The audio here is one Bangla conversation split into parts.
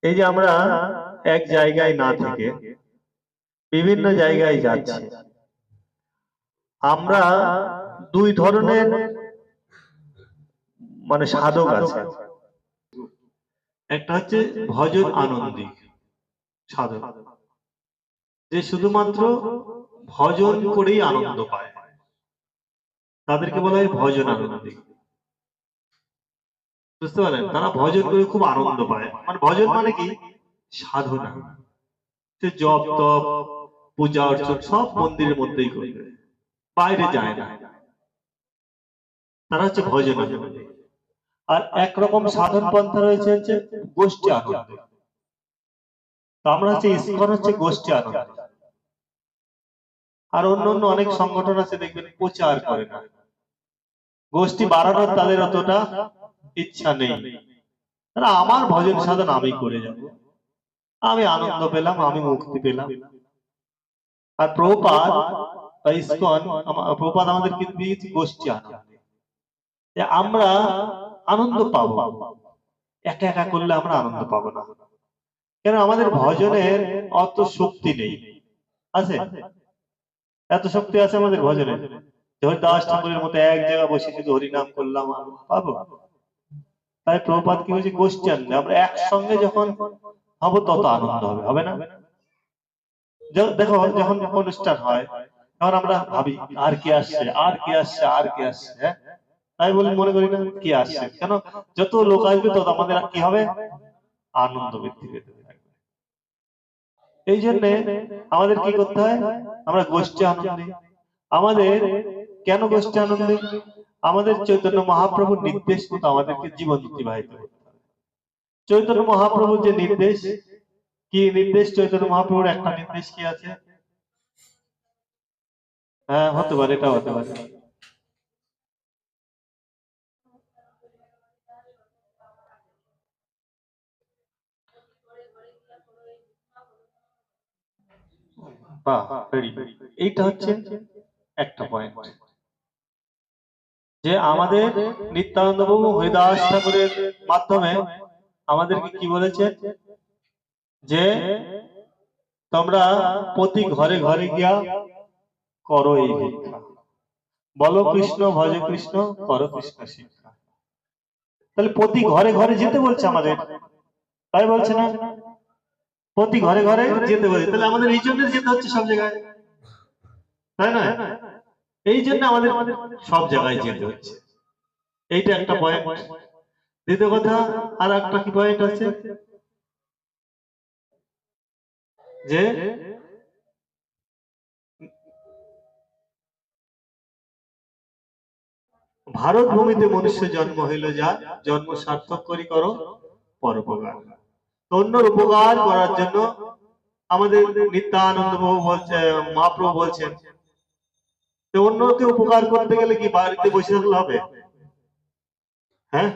এই যে আমরা এক জায়গায় না থেকে বিভিন্ন জায়গায় যাচ্ছি, আমরা দুই ধরনের মানে সাধক আছে। একটা হচ্ছে ভজন আনন্দী সাধক, যে শুধুমাত্র ভজন করেই আনন্দ পায়, তাদেরকে বলা হয় ভজন আনন্দী। বুঝতে পারেন, তারা ভজন করে খুব আনন্দ পায়। মানে ভজন মানে কি? সাধনা। সে জপ তপ পূজা অর্চন সব মন্দিরের মধ্যেই করবে, বাইরে যায় না। তারা হচ্ছে ভজন আনন্দী। আর একরকম সাধন পন্থা রয়েছে হচ্ছে গোষ্ঠী আনন্দ। আমরা হচ্ছে ইসকন হচ্ছে গোষ্ঠী আনন্দ। আর অন্য অন্য অনেক সংগঠন আছে দেখবেন প্রচার করে না, গোষ্ঠী বাড়ানোর তাদের অতটা ইচ্ছা নেই। তারা আমার ভজন সাধন আমি করে যাব, আমি আনন্দ পেলাম, আমি মুক্তি পেলাম। আর প্রভুপাদ বা ইসকন, প্রভুপাদ আমাদেরকে দিয়েছে গোষ্ঠী আনন্দ, যে আমরা আনন্দ পাবো। একা একা করলে আমরা আনন্দ পাবো না, কেন আমাদের ভজনের অত শক্তি নেই। আছে? এত শক্তি আছে আমাদের ভজনে? হরিদাস ঠাকুরের মতো এক জায়গায় বসে শুধু হরিনাম করলাম, পাবো? তাই প্রভুপাদ কি হয়েছে, গোষ্ঠী আনন্দ। আমরা একসঙ্গে যখন হবো তত আনন্দ হবে, হবে না? দেখো যখন অনুষ্ঠান হয় তখন আমরা ভাবি আর কে আসছে, আর কে আসছে, আর কে আসছে। হ্যাঁ, তাই বলে মনে করি না কে আসছে, কেন যত লোক আসবে তত আমাদের কি হবে, আনন্দ বৃদ্ধি পেতে থাকবে। এই জন্য আমাদের কি করতে হয়, আমরা গোষ্ঠী আনন্দে। আমাদের কেন গোষ্ঠী আনন্দে? আমাদের চৈতন্য মহাপ্রভুর নির্দেশ মতো আমাদেরকে জীবন অতিবাহিত করতে হবে। চৈতন্য মহাপ্রভুর যে নির্দেশ, কি নির্দেশ? চৈতন্য মহাপ্রভুর একটা নির্দেশ কি আছে? হ্যাঁ, হতে পারে, এটা হতে পারে। এইটা হচ্ছে একটা পয়েন্ট, যে আমাদের নিত্যানন্দ প্রভু হরিদাস ঠাকুরের মাধ্যমে আমাদেরকে কি বলেছে, যে তোমরা প্রতি ঘরে ঘরে গিয়া করো এই ভিক্ষা, বলো কৃষ্ণ, ভজ কৃষ্ণ, করো কৃষ্ণ শিক্ষা। তাহলে প্রতি ঘরে ঘরে যেতে বলছে আমাদের, তাই বলছে না? প্রতি ঘরে ঘরে যেতে বলছে, তাহলে আমাদের এই জন্য যেতে হচ্ছে সব জায়গায়, তাই না? এই জন্য আমাদের সব জায়গায় যেতে হচ্ছে। এইটা একটা পয়েন্ট। দ্বিতীয় কথা, আর একটা কি পয়েন্ট আছে, যে ভারত ভূমিতে মনুষ্য জন্ম হইল যা, জন্ম সার্থক করি করো পরোপকার। অন্যর উপকার করার জন্য আমাদের নিত্যানন্দ প্রভু বলছে, মহাপ্রভু বলছেন, অন্যকে উপকার করতে গেলে কি বাড়িতে বসে থাকলে হবে? হ্যাঁ,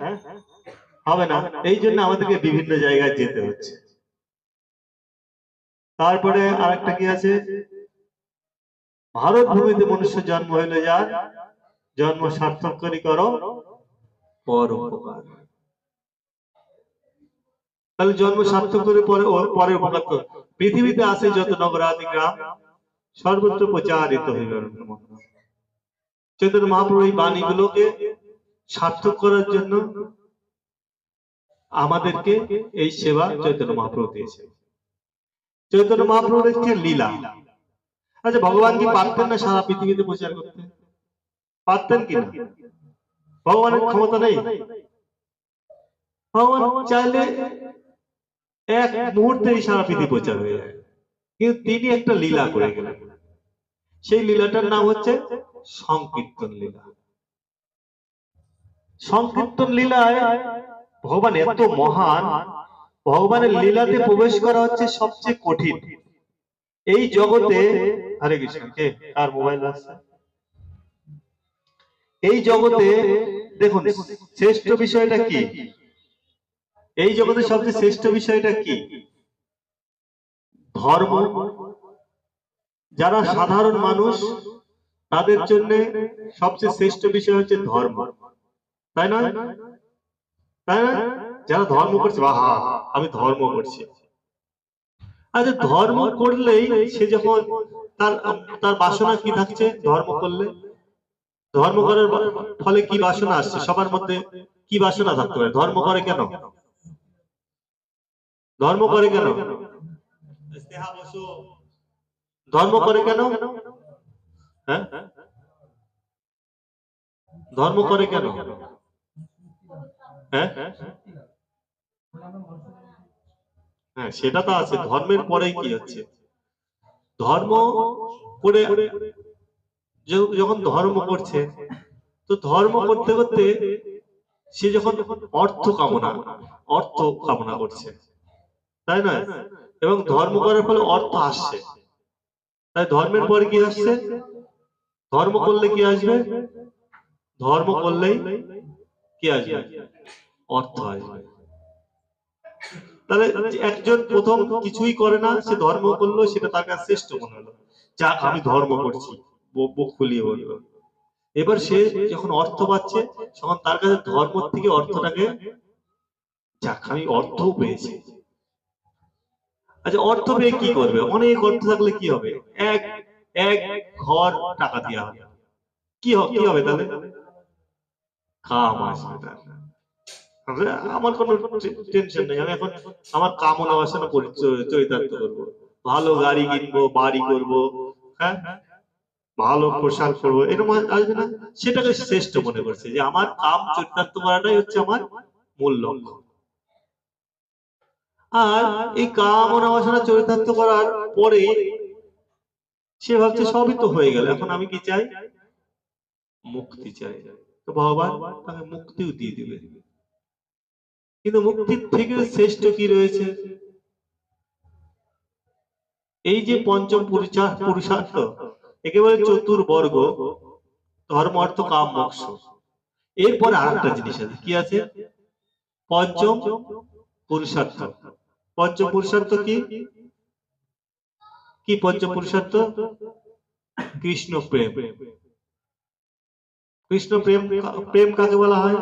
হবে না। এই জন্য আমাদেরকে বিভিন্ন জায়গায় যেতে হচ্ছে। তারপরে আরেকটা কি আছে, ভারত ভূমিতে মনুষ্য জন্ম হইলে যা, জন্ম সার্থক করি করো পরোপকার। তাহলে জন্ম সার্থক করে পরে উপকার করো। পৃথিবীতে আছে যত নগরাদি গ্রাম, সর্বত্র প্রচারিত হইবে চৈতন্য মহাপ্রভু এই বাণীগুলোকে সার্থক করার জন্য আমাদেরকে এই সেবা চৈতন্য মহাপ্রভু দিয়েছে। চৈতন্য মহাপ্রভুর একটি লীলা। আচ্ছা, ভগবান কি পারতেন না সারা পৃথিবীতে প্রচার করতে? পারতেন কিনা? ভগবানের ক্ষমতা নেই? ভগবান চাইলে এক মুহূর্তে সারা পৃথিবী প্রচার হয়ে যায়, কিন্তু তিনি একটা লীলা করে গেলেন। সেই লীলাটার নাম হচ্ছে সংকীর্তন লীলা। সংকীর্তন লীলায় ভগবান এত মহান, ভগবানের লীলাতে প্রবেশ করা হচ্ছে সবচেয়ে কঠিন এই জগতে। হরে কৃষ্ণ, কে আর মোবাইল আসছে? এই জগতে দেখুন শ্রেষ্ঠ বিষয়টা কি? এই জগতে সবচেয়ে শ্রেষ্ঠ বিষয়টা কি? ধর্ম। যারা সাধারণ মানুষ তাদের জন্য সবচেয়ে শ্রেষ্ঠ বিষয় হচ্ছে ধর্ম, তাই না? তাই না? যারা ধর্ম করছে বাহা আমি ধর্ম করছি। আচ্ছা ধর্ম করলেই সে যখন তার তার বাসনা কি থাকছে ধর্ম করলে? ধর্ম করার ফলে কি বাসনা আসছে? সবার মধ্যে কি বাসনা থাকতে পারে? ধর্ম করে কেন? ধর্ম করে কেন? ধর্ম করে কেন? হ্যাঁ ধর্ম করে কেন? হ্যাঁ হ্যাঁ সেটা তো আছে। ধর্মের পরে কি হচ্ছে? ধর্ম করে যখন ধর্ম করছে, তো ধর্ম করতে করতে সে যখন অর্থ কামনা করছে, তাই না? এবং ধর্ম করার ফলে অর্থ আসছে, তাই ধর্মের পরে কি আসছে? ধর্ম করলে কি আসবে? ধর্ম করলেই কি আসবে? অর্থ আসবে। তাহলে একজন প্রথম কিছুই করে না, সে ধর্ম করলো, সেটা তার কাছে শ্রেষ্ঠ মনে হলো, যাক আমি ধর্ম করছি, বুক ফুলিয়ে বললো। এবার সে যখন অর্থ পাচ্ছে, তখন তার কাছে ধর্ম থেকে অর্থটাকে, যাক আমি অর্থও পেয়েছি। আচ্ছা অর্থ পেয়ে কি করবে? অনেক অর্থ থাকলে কি হবে? এক এক ঘর টাকা দেওয়া হবে, কি হবে তাহলে? কাম আসবে তার। আমার কোনো টেনশন নেই, আমি এখন আমার কামনা বাসনা চরিতার্থ করবো, ভালো গাড়ি কিনবো, বাড়ি করবো, হ্যাঁ ভালো পোশাক করবো, এরকম আসবে না? সেটাকে শ্রেষ্ঠ মনে করছে যে আমার কাম চরিতার্থ করাটাই হচ্ছে আমার মূল লক্ষ্য। আর এই কামনা বাসনা চরিতার্থ করার পরে সে ভাবছে সবই তো হয়ে গেল, এখন আমি কি চাই? মুক্তি চাই। তো ভগবান তাকে মুক্তিও দিয়ে দিবে। কিন্তু মুক্তির থেকে শ্রেষ্ঠ কি রয়েছে? এই যে পঞ্চম পুরুষার্থ, একেবারে চতুর্বর্গ, ধর্ম অর্থ কাম মোক্ষ। এরপরে আরেকটা জিনিস আছে, কি আছে? পঞ্চম পুরুষার্থ। পঞ্চম পুরুষার্থ কি? কি পঞ্চম পুরুষার্থ? কৃষ্ণ প্রেম। কৃষ্ণ প্রেম, প্রেম কাকে বলা হয়?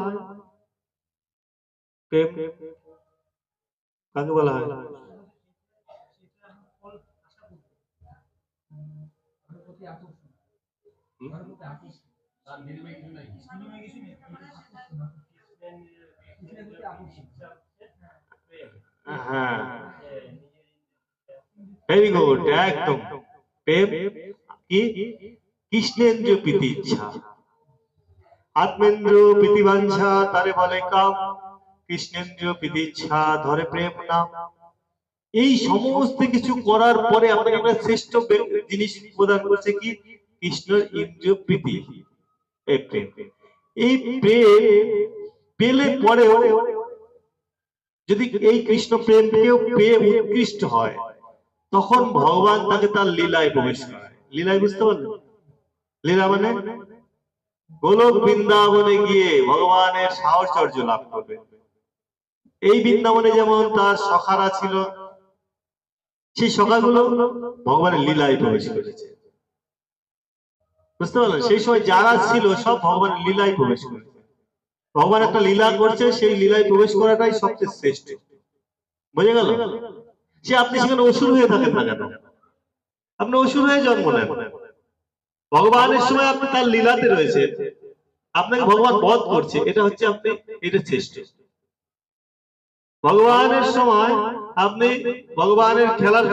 প্রেম কাকে বলা হয়? হ্যাঁ ভেরি গুড, একদম। প্রেম কি? কৃষ্ণেন্দ্র প্রীতি ইচ্ছা, আত্মেন্দ্র প্রীতিবাঞ্ছা তারে বলে কাম, কৃষ্ণেন্দ্র প্রীতি ইচ্ছা ধরে প্রেম নাম। এই সমস্ত কিছু করার পরে আপনাকে একটা শ্রেষ্ঠ জিনিস প্রদান করছে কি? কৃষ্ণের ইন্দ্রিয় প্রীতি, এই প্রেম। এই প্রেম পেলে পরেও যদি এই কৃষ্ণ প্রেম কেউ পেয়ে উৎকৃষ্ট হয়, তখন ভগবান তাকে তার লীলায় প্রবেশ করায়। লীলায় বুঝতে পারলেন? লীলা মানে গোলক বৃন্দাবনে গিয়ে ভগবানের সাহচর্য লাভ করবে। এই বৃন্দাবনে যেমন তার সখারা ছিল, সেই সখাগুলো ভগবানের লীলায় প্রবেশ করেছে। বুঝতে পারলেন? সেই সময় যারা ছিল সব ভগবানের লীলায় প্রবেশ করেছে। ভগবান একটা লীলা করছে, সেই লীলায় প্রবেশ করাটাই সবচেয়ে শ্রেষ্ঠ। বুঝে গেল? সে আপনি সেখানে অসুর হয়ে থাকেন না কেন, আপনি অসুর হয়ে জন্ম নেন, ভগবানের সময় আপনি তার লীলাতে রয়েছে, আপনাকে ভগবান বধ করছে, এটা হচ্ছে আপনি, এটা শ্রেষ্ঠ। ভগবানের সময় আপনি ভগবানের খেলার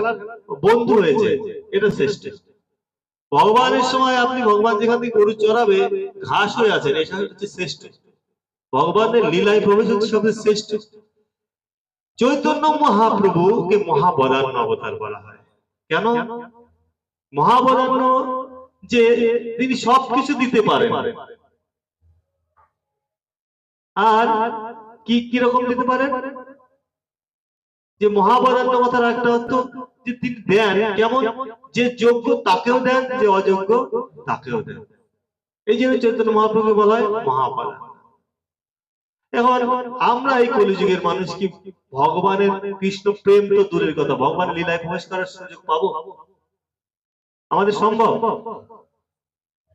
বন্ধু হয়েছে, এটা শ্রেষ্ঠ। ভগবানের সময় আপনি ভগবান যেখান থেকে গরু চড়াবে ঘাস হয়ে আছেন, এটা হচ্ছে শ্রেষ্ঠ। ভগবানের লীলায় প্রবেশ হচ্ছে সবচেয়ে শ্রেষ্ঠ। চৈতন্য মহাপ্রভুকে মহাবদান্য অবতার বলা হয়। কেন মহাবদান্য? যে তিনি সবকিছু দিতে পারেন। আর কি কিরকম দিতে পারেন? যে মহাবদান্য কথার একটা অর্থ যে তিনি দেন কেমন? যে যোগ্য তাকেও দেন, যে অযোগ্য তাকেও দেন। এই জন্য চৈতন্য মহাপ্রভুকে বলা হয় মহাবদান্য। এখন আমরা এই কলিযুগের মানুষ কি ভগবানের কৃষ্ণ প্রেম তো দূরের কথা, ভগবান লীলায় প্রবেশ করার সুযোগ পাবো? আমাদের সম্ভব?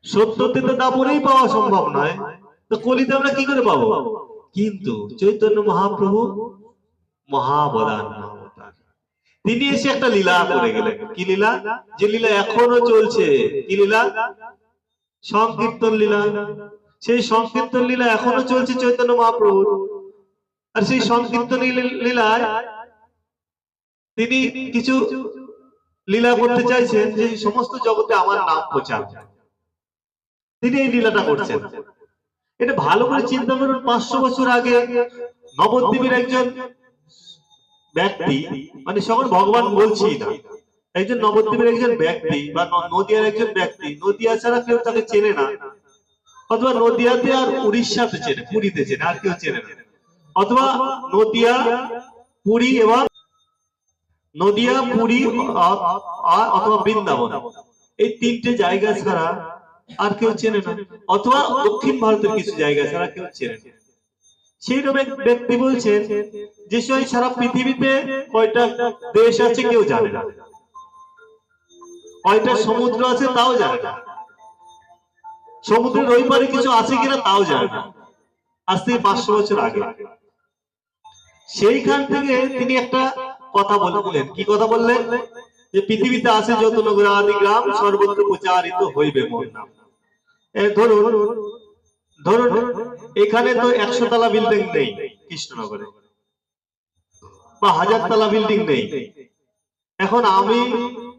সত্যতে তো দাপরেই পাওয়া সম্ভব নয়, তো কলিতে আমরা কি করে পাবো? কিন্তু চৈতন্য মহাপ্রভু মহাবদান অবতার, তিনি এসে একটা লীলা করে গেলেন। কি লীলা? যে লীলা এখনো চলছে। কি লীলা? সংকীর্তন লীলা। সেই সংকীর্তন লীলা এখনো চলছে চৈতন্য মহাপ্রভুর। আর সেই সংকীর্তন লীলায় তিনি কিছু লীলা করতে চাইছেন যে সমস্ত জগতে আমার নাম প্রচার। তিনি এই লীলাটা করছেন। এটা ভালো করে চিন্তা করুন, 500 বছর আগে নবদ্বীপের একজন ব্যক্তি, মানে সকল ভগবান বলছি না, একজন নবদ্বীপের একজন ব্যক্তি বা নদিয়ার একজন ব্যক্তি, নদিয়া ছাড়া কেউ তাকে চেনে না, অথবা নদিয়াতে আর উড়িষ্যাতে চেনে, পুরীতে চেনে, আর কেউ চেনে না, অথবা নদিয়া, পুরী এবং নদিয়া, পুরী অথবা বৃন্দাবন, এই 3টে জায়গা ছাড়া আর কেউ চেনে না, অথবা দক্ষিণ ভারতের কিছু জায়গা ছাড়া কেউ চেনে না। সেই ব্যক্তি বলছেন যে সারা পৃথিবীতে কয়টা দেশ আছে কেউ জানে না, কয়টা সমুদ্র আছে তাও জানে না, সমুদ্রের ওই পারে কিছু আছে কিনা তাও জানে না, আজ থেকে 500 বছর আগে। সেইখান থেকে তিনি একটা কথা বললেন। কি কথা বললেন? যে পৃথিবীতে আছে যত নগর আদি গ্রাম, সর্বত্র প্রচারিত হইবে মোর নাম। ধরুন ধরুন এখানে তো 100 তলা বিল্ডিং নেই কৃষ্ণনগরে, বা 1000 তলা বিল্ডিং নেই। এখন আমি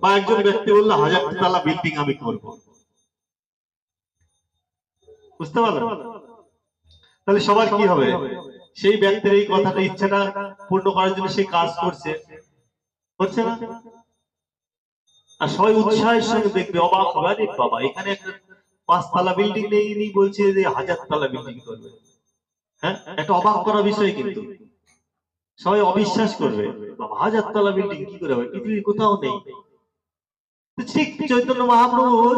বা একজন ব্যক্তি বললো 1000 তলা বিল্ডিং আমি করব, বুঝতে পারলেন? তাহলে সবার কি হবে? সেই ব্যক্তির এই কথাটা, ইচ্ছাটা পূর্ণ করার জন্য সে কাজ করছে, করছে না? আর সবাই উৎসাহের সঙ্গে দেখবে, অবাক হবে, আরে বাবা এখানে একটা 5 তলা বিল্ডিং নেই, ইনি বলছে যে 1000 তলা বিল্ডিং করবে। হ্যাঁ, একটা অবাক করা বিষয়, কিন্তু সবাই অবিশ্বাস করবে, বাবা 1000 তলা বিল্ডিং কি করে হবে, পৃথিবীর কোথাও নেই। ঠিক চৈতন্য মহাপ্রভুর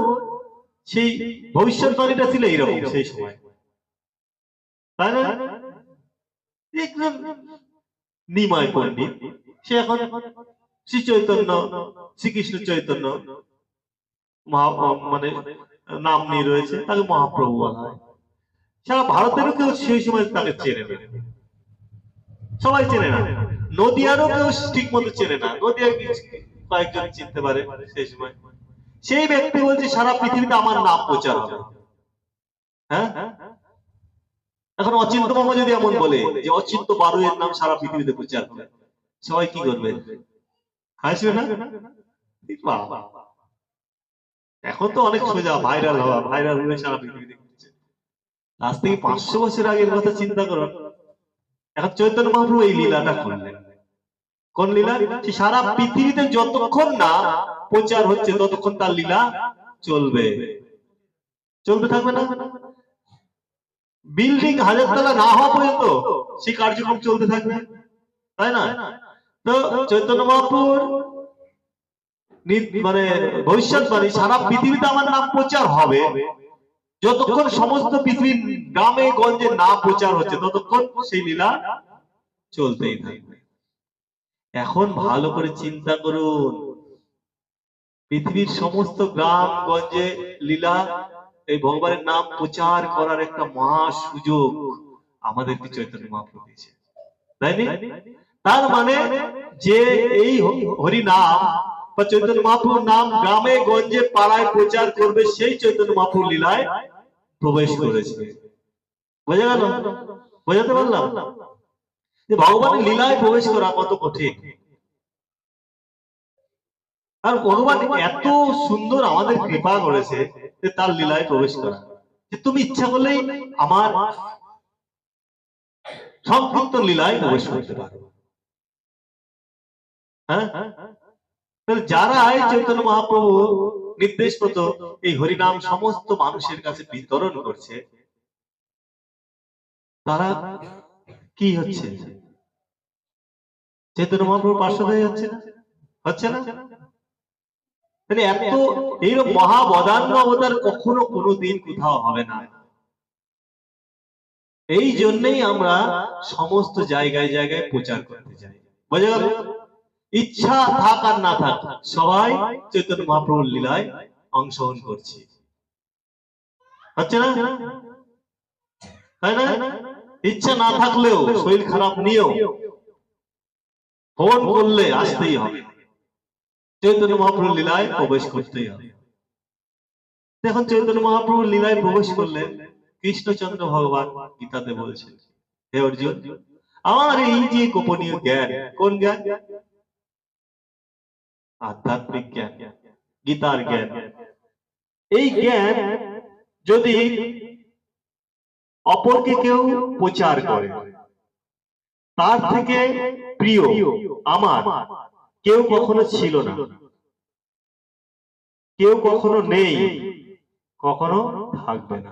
সেই ভবিষ্যৎবাণীটা ছিল এইরকম সেই সময়, তাই না? একজন নিমাই পণ্ডিত, সে এখন শ্রী চৈতন্য, শ্রীকৃষ্ণ চৈতন্য মানে নাম নিয়ে রয়েছে, তাকে মহাপ্রভু বলা হয়। সারা ভারতেরও কেউ সেই সময় তাকে চেনে না, সবাই চেনে না, নদিয়ারও কেউ ঠিক মতো চেনে না, নদিয়ার কয়েকজন চিনতে পারে সেই সময়। সেই ব্যক্তি বলছে সারা পৃথিবীতে আমার নাম প্রচার হবে। হ্যাঁ, এখন অচিন্ত মামা যদি এমন বলে যে অচিন্ত বারুয়ের নাম সারা পৃথিবীতে প্রচার হবে, সবাই কি করবে? হাসবে না? এখন তো অনেক সোজা, ভাইরাল হওয়া, ভাইরাল হয়ে সারা পৃথিবীতে। আজ থেকে 500 বছর আগের কথা চিন্তা করুন। এখন চৈতন্য মহাপ্রভু এই লীলাটা করলেন। কোন লীলা? সারা পৃথিবীতে যতক্ষণ না প্রচার হচ্ছে ততক্ষণ তার লীলা চলবে, চলবে, থাকবে না? বিল্ডিং 1000 তলা না হওয়া পর্যন্ত সেই কার্যক্রম চলতে থাকবে, তাই না? তো চৈতন্য মহাপ্রভুর মানে ভবিষ্যৎবাণী, সারা পৃথিবীতে আমার নাম প্রচার হবে, যতক্ষণ সমস্ত পৃথিবীর গ্রামে গঞ্জে নাম প্রচার হচ্ছে ততক্ষণ সেই লীলা চলতেই থাকবে। এখন ভালো করে চিন্তা করুন, পৃথিবীর সমস্ত গ্রাম গঞ্জে লীলা, এই ভগবানের নাম প্রচার করার একটা মহা সুযোগ আমাদেরকে চৈতন্য মহাপ্রভু দিয়েছে, তাই না? তার মানে যে এই হরি নাম বা চৈতন্য মহাপ্রভুর নাম গ্রামে গঞ্জে পাড়ায় প্রচার করবে, সেই চৈতন্য মহাপ্রভু লীলায় প্রবেশ করেছে। বোঝা গেল? বোঝাতে পারলাম যে ভগবানের লীলায় প্রবেশ করা কত কঠিন। আর ভগবান এত সুন্দর আমাদের কৃপা করেছে যে তার লীলায় প্রবেশ করা, যে তুমি ইচ্ছা করলেই আমার সংকীর্তন লীলায় প্রবেশ করতে পারো। হ্যাঁ, যারা চৈতন্য মহাপ্রভু নির্দেশ মতো এই হরিনাম সমস্ত মানুষের কাছে বিতরণ করছে, তারা কি হচ্ছে? চৈতন্য মহাপ্রভু পার্শ্বদায়ী হচ্ছে না? হচ্ছে না? এত এইরকম মহাবদান্য অবতার কখনো কোনোদিন কোথাও হবে না। এই জন্যই আমরা সমস্ত জায়গায় জায়গায় প্রচার করতে চাই। বোঝা গেল? ইচ্ছা থাক আর না থাক, সবাই চৈতন্য মহাপ্রভুর লীলায় অংশগ্রহণ করছি, হচ্ছে না? তাই না? ইচ্ছা না থাকলেও শরীর খারাপ নিয়েও ফোন করলে আসতেই হবে, চৈতন্য মহাপ্রভুর লীলায় প্রবেশ করতেই হবে। এখন চৈতন্য মহাপ্রভুর লীলায় প্রবেশ করলেন কৃষ্ণচন্দ্র ভগবান গীতাতে বলছেন, হে অর্জুন, আমার এই যে গোপনীয় জ্ঞান, কোন জ্ঞান? আধ্যাত্মিক জ্ঞান, গীতার জ্ঞান। এই জ্ঞান যদি অপরকে কেউ প্রচার করে, তার থেকে প্রিয় আমার কেউ কখনো ছিল না, কেউ কখনো নেই, কখনো থাকবে না।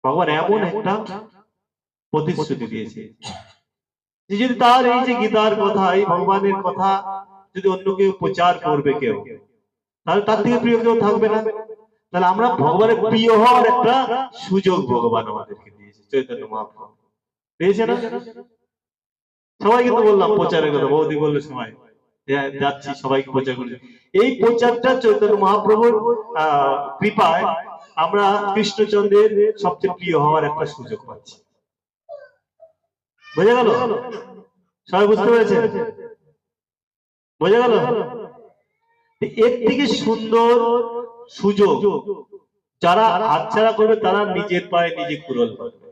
ভগবান এমন একটা প্রতিশ্রুতি দিয়েছে যে যদি তার এই যে গীতার কথা, এই ভগবানের কথা যদি অন্য কেউ প্রচার করবে কেউ, তাহলে তার থেকে প্রিয় কেউ থাকবে না। তাহলে আমরা ভগবানের প্রিয় হওয়ার একটা সুযোগ ভগবান আমাদেরকে দিয়েছে, চৈতন্য মহাপ্রভু পেয়েছে না? সবাই কিন্তু বললাম প্রচারের কথা, বৌদি বললো সময় যাচ্ছি সবাইকে প্রচার করছি। এই প্রচারটা চৈতন্য মহাপ্রভুর কৃপায় আমরা কৃষ্ণচন্দ্রের সবচেয়ে প্রিয় হওয়ার একটা সুযোগ পাচ্ছি। বোঝা গেল? সবাই বুঝতে পেরেছে? বোঝা গেল? এর থেকে সুন্দর সুযোগ যারা হাতছাড়া করবে তারা নিজের পায়ে নিজে কুড়োল করবে।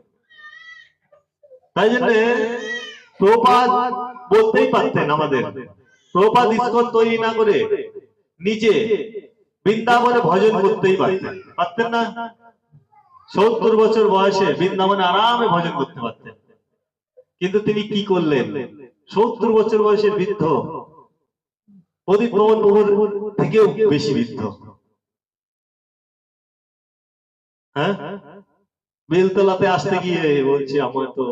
তাই জন্য প্রভুপাদ বলতেই পারতেন আমাদের, প্রভুপাদ ইস্কন তৈরি না করে নিজে বৃন্দাবনে ভজন করতেই পারতেন, পারতেন না? 70 বছর বয়সে বৃন্দাবনে আরামে ভজন করতে পারতেন, কিন্তু তিনি কি করলেন? 70 বছর বয়সের বৃদ্ধ, প্রদীপ মোহন প্রভুর থেকেও বেশি বৃদ্ধ, হ্যাঁ, বেলতলাতে আসতে গিয়ে বলছে আমার তো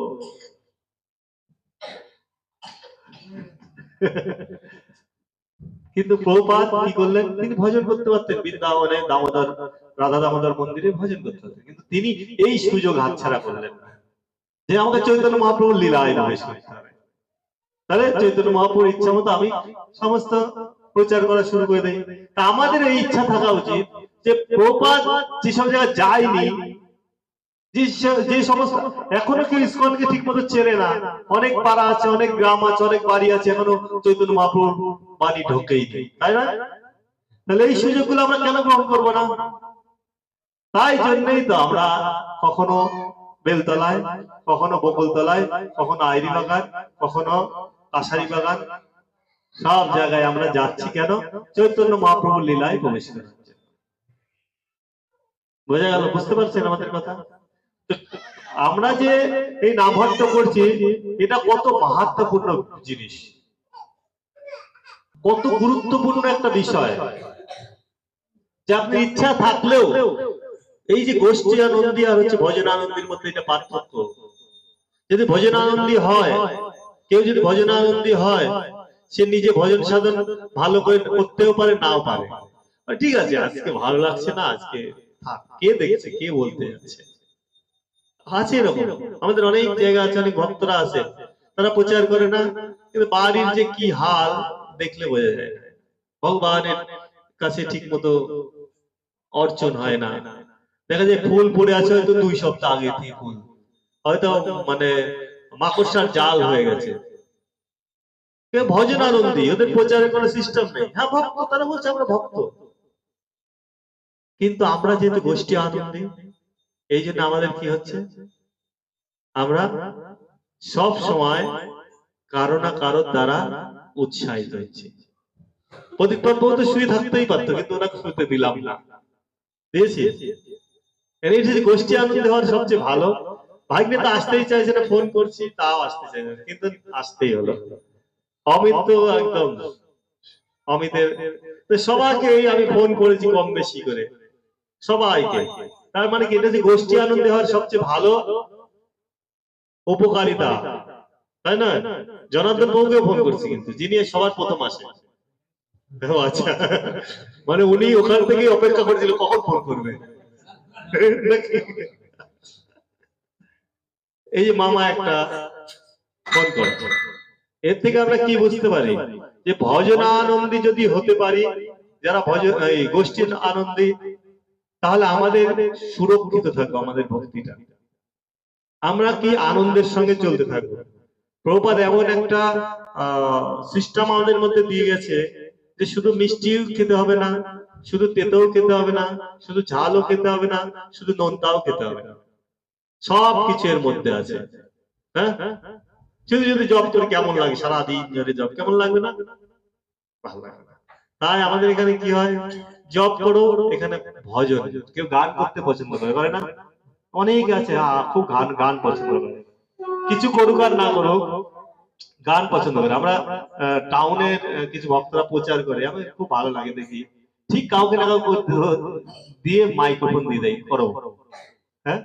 কিন্তু প্রভুপাদ কি করলেন? তিনি ভজন করতে পারতেন বৃন্দাবনে, দামোদর, রাধা দামোদর মন্দিরে ভজন করতে পারতেন, কিন্তু তিনি এই সুযোগ হাতছাড়া করলেন না যে আমাকে চৈতন্য মহাপ্রভুর লীলায় প্রবেশ করতে হবে। তাহলে চৈতন্য মহাপ্রভুর ইচ্ছা মতো আমি সমস্ত প্রচার করা শুরু করে দেই। তা আমাদের এই ইচ্ছা থাকা উচিত যে প্রভুপাদ যেসব জায়গায় যায়নি, যে সমস্ত এখনো কেউ ইসকনকে ঠিক মতো চেনে না, অনেক পাড়া আছে, অনেক গ্রাম আছে, অনেক বাড়ি আছে, এখনো চৈতন্য মহাপ্রভুর বাণী ঢোকেই নেই, তাই না? তাহলে এই সুযোগগুলো আমরা কেন গ্রহণ করবো না? তাই জন্যই তো আমরা কখনো বেলতলায়, কখনো বকুলতলায়, কখনো আইরি বাগান, কখনো কাছারি বাগান, সব জায়গায় আমরা যাচ্ছি কেন? চৈতন্য মহাপ্রভুর লীলায় প্রবেশ করছে। বোঝা গেল? বুঝতে পারছেন আমাদের কথা? আমরা যে এই নামহট্ট করছি, এটা কত মাহাত্ম্যপূর্ণ জিনিস, কত গুরুত্বপূর্ণ একটা বিষয়, যে আপনি ইচ্ছা থাকলেও এই যে গোষ্ঠী আনন্দী আর হচ্ছে ভজন আনন্দের মধ্যে এটা পার্থক্য। যদি ভজন আনন্দী হয়, কেউ যদি ভজন আনন্দী হয়, সে নিজে ভজন সাধন ভালো করে করতেও পারে, নাও পারে। ঠিক আছে, আজকে ভালো লাগছে না, আজকে থাক, কে দেখছে, কে বলতে যাচ্ছে, আছে এরকম। আমাদের অনেক জায়গা আছে, অনেক ভক্তরা আছে, তারা প্রচার করে না, কিন্তু বাড়ির যে কি হাল দেখলে বোঝা যায়। ভগবানের কাছে ঠিক মতো অর্চন হয় না, দেখা যায় ফুল পড়ে আছে হয়তো 2 সপ্তাহ আগে থেকে, ফুল হয়তো মানে মাকড়সার জাল হয়ে গেছে। ভজন আনন্দী, ওদের প্রচারের কোনো সিস্টেম নেই। হ্যাঁ ভক্ত, তারা বলছে আমরা ভক্ত, কিন্তু আমরা যেহেতু গোষ্ঠী আনন্দী, এই জন্য আমাদের কি হচ্ছে, আমরা সব সময় কারো না কারোর দ্বারা উৎসাহিত হচ্ছে। প্রদীপন বহু তো শুয়ে থাকতেই পারতো, কিন্তু ওরা শুতে দিলাম না, দিয়েছি। গোষ্ঠী আনন্দ হওয়ার সবচেয়ে ভালো। ভাগ্নে তো আসতেই চাইছে না, ফোন করছি তাও আসতে চাই না, কিন্তু আসতেই হলো। অমিত তো একদম, অমিতের সবাইকে আমি ফোন করেছি কম বেশি করে, সবাইকে। তার মানে কি, এটা যে গোষ্ঠী আনন্দ হওয়ার সবচেয়ে ভালো উপকারিতা, তাই না? জনার্দন বাবুকে ফোন করছি, কিন্তু যিনি সবার প্রথম আসে। আচ্ছা, মানে উনি ওখান থেকে অপেক্ষা করেছিল কখন ফোন করবে। এই যে মামা একটা ফোন করে, এর থেকে আমরা কি বুঝতে পারি যে ভজন আনন্দী যদি হতে পারি, যারা ভজন এই গোষ্ঠীর আনন্দী, তাহলে আমাদের সুরক্ষিত থাকবে আমাদের ভক্তিটা। আমরা কি আনন্দের সঙ্গে চলতে থাকবো। প্রভুপাদ এমন একটা সিস্টেম আমাদের মধ্যে দিয়ে গেছে যে শুধু মিষ্টিও খেতে হবে না, শুধু তেতেও খেতে হবে না, শুধু ঝালও খেতে হবে না, শুধু নোনতাও খেতে হবে না, সব কিছু এর মধ্যে আছে। হ্যাঁ, শুধু যদি জব করে কেমন লাগে, সারাদিন ধরে জব কেমন লাগবে না? ভালো লাগে না। তাই আমাদের এখানে কি হয়, জব করো, এখানে ভজন, কেউ গান করতে পছন্দ করে না? অনেক আছে খুব গান গান পছন্দ করে, কিছু করুক আর না করুক গান পছন্দ করে। আমরা টাউনের কিছু ভক্তরা প্রচার করে, আমার খুব ভালো লাগে দেখি, ঠিক কাউকে না কাউকে দিয়ে মাইক্রোফোন দিয়ে দেয়, করো। হ্যাঁ,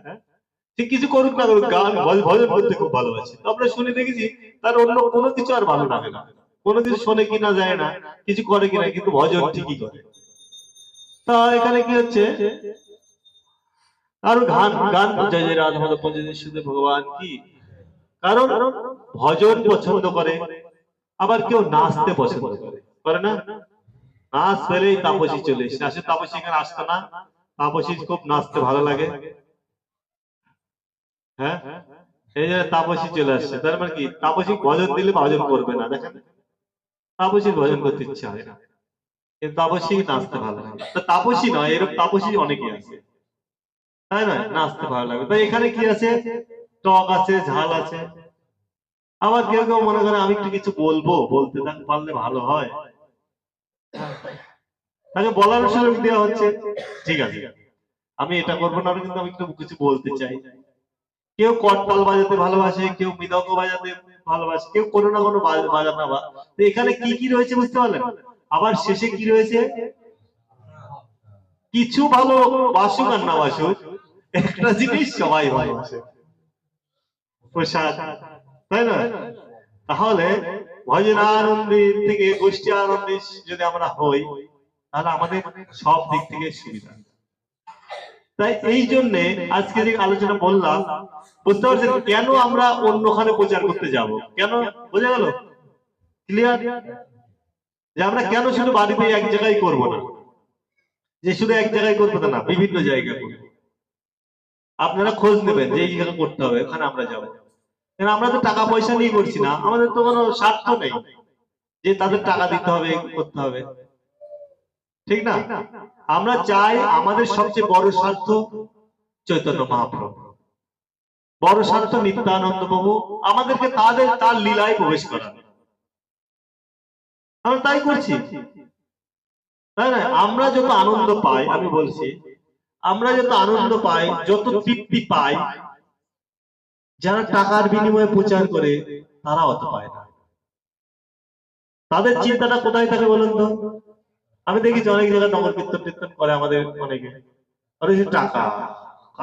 ঠিক কিছু করুক না করুক, গান ভজন করতে খুব ভালোবাসে। আমরা শুনে দেখেছি তার অন্য কোনো কিছু আর ভালো লাগে না, কোনো কিছু শোনে কিনা যায় না, কিছু করে কিনা, কিন্তু ভজন ঠিকই করে। তা এখানে কি হচ্ছে, আর গান গান জয় জয় রাধা মাধব পঞ্চদশ সুধে ভগবান কি, কারণ ভজন পছন্দ করে, আবার কেউ নাচতে পছন্দ করে, করে না? নাচ পেলেই তাপসী চলে এসে, আসে তাপসী এখানে আসতো না, তাপসী খুব নাচতে ভালো লাগে। হ্যাঁ, এই যে তাপসী চলে আসছে, তার মানে কি তাপসী ভজন দিলে ভজন করবে না, দেখেন তাপসীর ভজন করতে ইচ্ছা হয় না, কিন্তু তাপসী নাচতে ভালো লাগে। তো তাপসী নয়, এরকম তাপসী অনেকে আছে, তাই না, নাচতে ভালো লাগে। তাই এখানে কি আছে, টক আছে, ঝাল আছে। আবার কেউ কেউ মনে করে আমি একটু কিছু বলবো, বলতে পারলে ভালো হয়, তাকে বলার সুযোগ দেওয়া হচ্ছে, ঠিক আছে আমি এটা করবো না, কিন্তু আমি একটু কিছু বলতে চাই। কেউ করতাল বাজাতে ভালোবাসে, কেউ মৃদঙ্গ বাজাতে ভালোবাসে, কেউ কোনো না কোনো বাজানা বা। তো এখানে কি কি রয়েছে বুঝতে পারলেন? আবার শেষে কি রয়েছে, কিছু ভালো বাসুক আর না বাসুক, একটা জিনিস সবাই ভালোবাসে, প্রসাদ, তাই না? তাহলে ভজন আনন্দে থেকে গোষ্ঠী আনন্দে যদি আমরা হই, তাহলে আমাদের সব দিক থেকে সুবিধা। তাই এই জন্য আজকে যে আলোচনা বললাম, বুঝতে পারছেন কেন আমরা অন্যখানে প্রচার করতে যাব, কেন বোঝা গেল? ক্লিয়ার? যে আমরা কেন শুধু বাড়িতে এক জায়গায় করব না, যে শুধু এক জায়গায় করবো না, বিভিন্ন জায়গায় করব। আপনারা খোঁজ নেবেন যে এই জায়গা করতে হবে, ওখানে আমরা যাবো। আমরা তো টাকা পয়সা নিয়ে করছি না, আমাদের তো কোনো স্বার্থ নেই যে তাদের টাকা দিতে হবে, করতে হবে, ঠিক না? আমরা চাই আমাদের সবচেয়ে বড় স্বার্থ চৈতন্য মহাপ্রভু, বড় স্বার্থ নিত্যানন্দ প্রভু, আমাদেরকে তার লীলায় প্রবেশ করা, আমরা তাই করছি, তাই না? আমরা যত আনন্দ পাই, আমি বলছি আমরা যত আনন্দ পাই, যত তৃপ্তি পাই, যারা টাকার বিনিময়ে প্রচার করে তারা অত পায় না। তাদের চিন্তাটা কোথায় থাকে বলুন তো? আমি দেখেছি অনেক জায়গায় নগর কীর্তন টীর্তন করে আমাদের অনেকে, আরে যে টাকা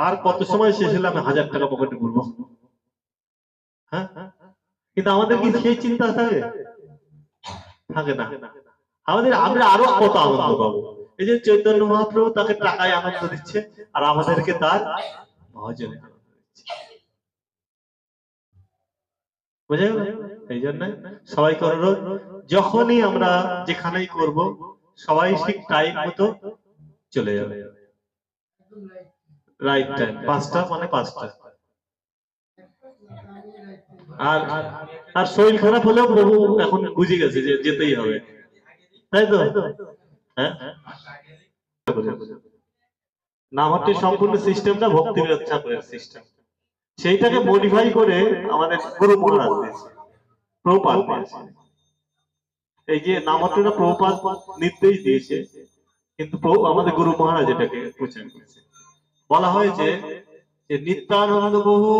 আর কত সময় শেষ হলে আমি 1000 টাকা পকেটে করবো। হ্যাঁ, কিন্তু আমাদের কি সেই চিন্তা থাকে? থাকে না। আমরা আরো কত আনন্দ পাবো, এই যে চৈতন্য মহাপ্রভু তাকে টাকায় আনন্দ দিচ্ছে, আর আমাদেরকে তার ভজনে আনন্দ দিচ্ছে, বুঝা গেল? এই জন্য সবাই করো, যখনই আমরা যেখানেই করব সবাই ঠিক টাইম মতো চলে যাবে, রাইট টাইম, 5টা মানে 5টা। আর আর শরীর খারাপ হলেও প্রভু এখন বুঝে গেছে যে যেতেই হবে, তাই তো? হ্যাঁ, নামহাট্টির সম্পূর্ণ সিস্টেমটা ভক্তি বিনোদ ঠাকুরের সিস্টেম, সেইটাকে মডিফাই করে আমাদের গুরু মহারাজ দিয়েছে, প্রভুপাদ দিয়েছে। এই যে নামহাট্টিটা প্রভুপাদ নির্দেশ দিয়েছে, কিন্তু আমাদের গুরু মহারাজ এটাকে প্রচার করেছে। বলা হয়েছে যে নিত্যানন্দ প্রভু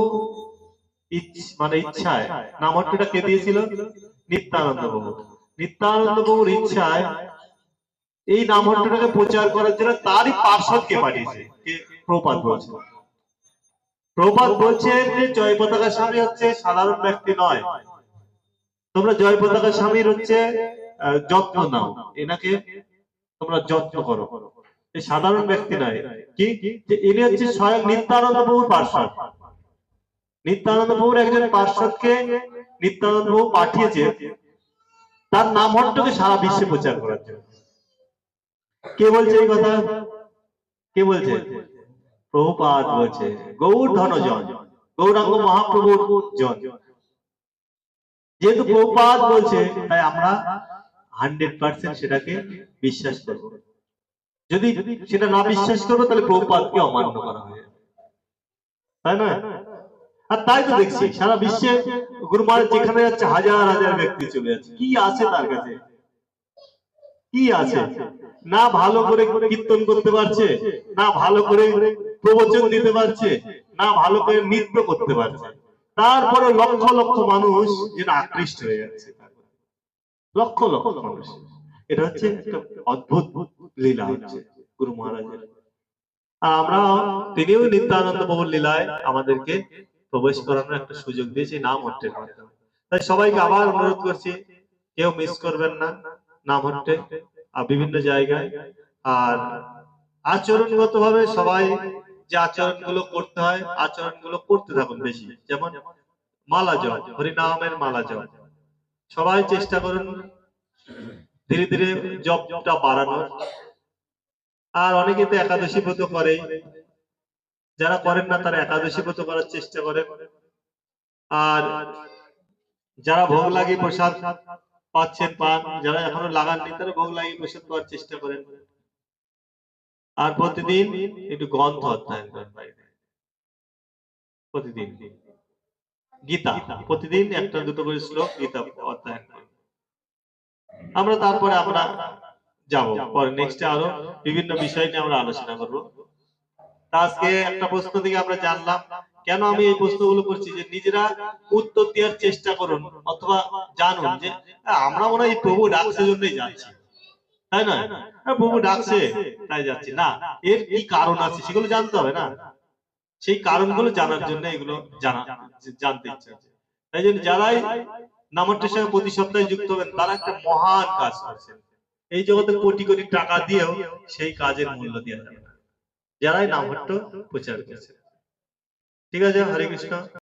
মানে ইচ্ছায় নামহাট্টিটা কে দিয়েছিল? নিত্যানন্দ প্রভু। নিত্যানন্দ প্রভুর ইচ্ছায় এই নামহাট্টিটাকে প্রচার করার জন্য তারই পার্ষদকে পাঠিয়েছে, প্রভুপাদ বলছে। প্রভুপাদ বলছেন যে জয় পতাকা স্বামী হচ্ছে সাধারণ ব্যক্তি নয়, তোমরা জয় পতাকা স্বামীর হচ্ছে যত্ন নাও, এনাকে তোমরা যত্ন করো, এই সাধারণ ব্যক্তি নয়, কি যে ইনি হচ্ছে স্বয়ং নিত্যানন্দ প্রভুর পার্ষদ। নিত্যানন্দ প্রভুর একজন পার্ষদকে নিত্যানন্দ প্রভু পাঠিয়েছে তার নামহাট্টিকে সারা বিশ্বে প্রচার করার জন্য। কে বলছে এই কথা? কে বলছে? প্রভুপাদ বলছে, গৌর ধনজন। গৌরাঙ্গ মহাপ্রভুর জন। যেহেতু প্রভুপাদ বলছে তাই আমরা 100% সেটাকে বিশ্বাস করব। যদি সেটা না বিশ্বাস করবো তাহলে প্রভুপাদকে অমান্য করা হয়, তাই না? আর তাই তো দেখছি সারা বিশ্বে গুরু মহারাজ যেখানে যাচ্ছে হাজার হাজার ব্যক্তি চলে যাচ্ছে। কি আছে তার কাছে? কি আছে? না ভালো করে কীর্তন করতে পারছে, না ভালো করে প্রবচন দিতে পারছে, না ভালো করে নৃত্য করতে পারছে, তারপরে লক্ষ লক্ষ মানুষ যেটা আকৃষ্ট হয়ে যাচ্ছে, লক্ষ লক্ষ মানুষ। এটা হচ্ছে একটা অদ্ভুত লীলা হচ্ছে গুরু মহারাজের। আর আমরা তিনিও নিত্যানন্দ প্রভুর লীলায় আমাদেরকে প্রবেশ করানোর একটা সুযোগ দিয়েছে নাম হট্টের মাধ্যমে। তাই সবাইকে আবার অনুরোধ করছি, কেউ মিস করবেন না নাম হট্টে বিভিন্ন জায়গায়। আর আচরণগত ভাবে সবাই যে আচরণগুলো করতে হয় আচরণগুলো করতে থাকুন বেশি। যেমন মালা জপ, হরিনামের মালা জপ, সবাই চেষ্টা করুন ধীরে ধীরে জপটা বাড়ানোর। আর অনেকে তো একাদশী ব্রত করে, যারা করেন না তারা একাদশী ব্রত করার চেষ্টা করেন। আর যারা ভোগ লাগিয়ে প্রসাদ পাচ্ছেন পান, যারা এখনো লাগাননি তারা ভোগ লাগিয়ে প্রসাদ পাওয়ার চেষ্টা করেন। আর প্রতিদিন একটু গ্রন্থ অধ্যয়ন করেন, প্রতিদিন গীতা, প্রতিদিন একটা দুটো করে শ্লোক গীতা অধ্যয়ন করেন। আমরা তারপরে আমরা যাব পরে নেক্সটে আরো বিভিন্ন বিষয় নিয়ে আমরা আলোচনা করব। আজকে একটা প্রশ্ন থেকে আমরা জানলাম, কেন আমি এই প্রশ্নগুলো করছি, যে নিজেরা উত্তর দেওয়ার চেষ্টা করুন অথবা জানুন যে আমরা মনে হয় প্রভু ডাকছে জন্যই যাচ্ছি, তাই না? প্রভু ডাকছে তাই যাচ্ছি না, এর কি কারণ আছে সেগুলো জানতে হবে না? সেই কারণগুলো জানার জন্য এগুলো জানতে ইচ্ছা আছে। তাই জন্য যারাই নামহট্টের সঙ্গে প্রতি সপ্তাহে যুক্ত হবেন তারা একটা মহান কাজ করছেন। এই জগতে কোটি কোটি টাকা দিয়েও সেই কাজের মূল্য দেওয়া যাবে না যারাই নামহট্ট প্রচার করছে। ঠিক আছে, হরে কৃষ্ণ।